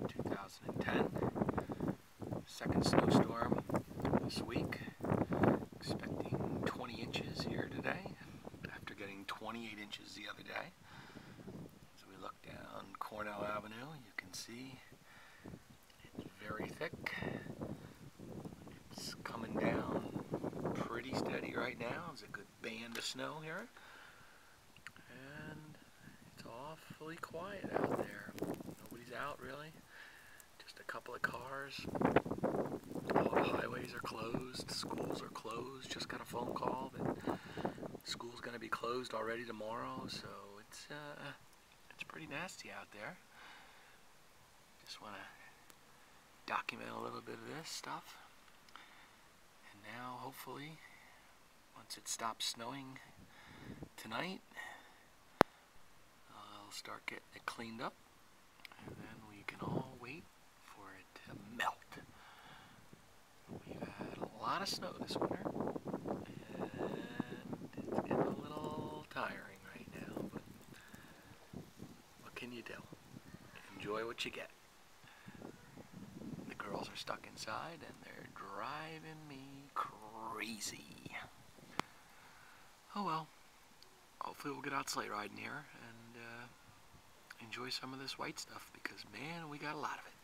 2010. Second snowstorm this week. Expecting 20 inches here today after getting 28 inches the other day. As we look down Cornell Avenue, you can see it's very thick. It's coming down pretty steady right now. There's a good band of snow here. And it's awfully quiet out there. Nobody's out really. Just a couple of cars. All the highways are closed. Schools are closed. Just got a phone call that school's going to be closed already tomorrow. So it's pretty nasty out there. Just want to document a little bit of this stuff. And now, hopefully, once it stops snowing tonight, I'll start getting it cleaned up, and then we can all wait for it to melt. We've had a lot of snow this winter, and it's getting a little tiring right now, but what can you do? Enjoy what you get. The girls are stuck inside, and they're driving me crazy. Oh well. Hopefully we'll get out sleigh riding here and enjoy some of this white stuff, because man, we got a lot of it.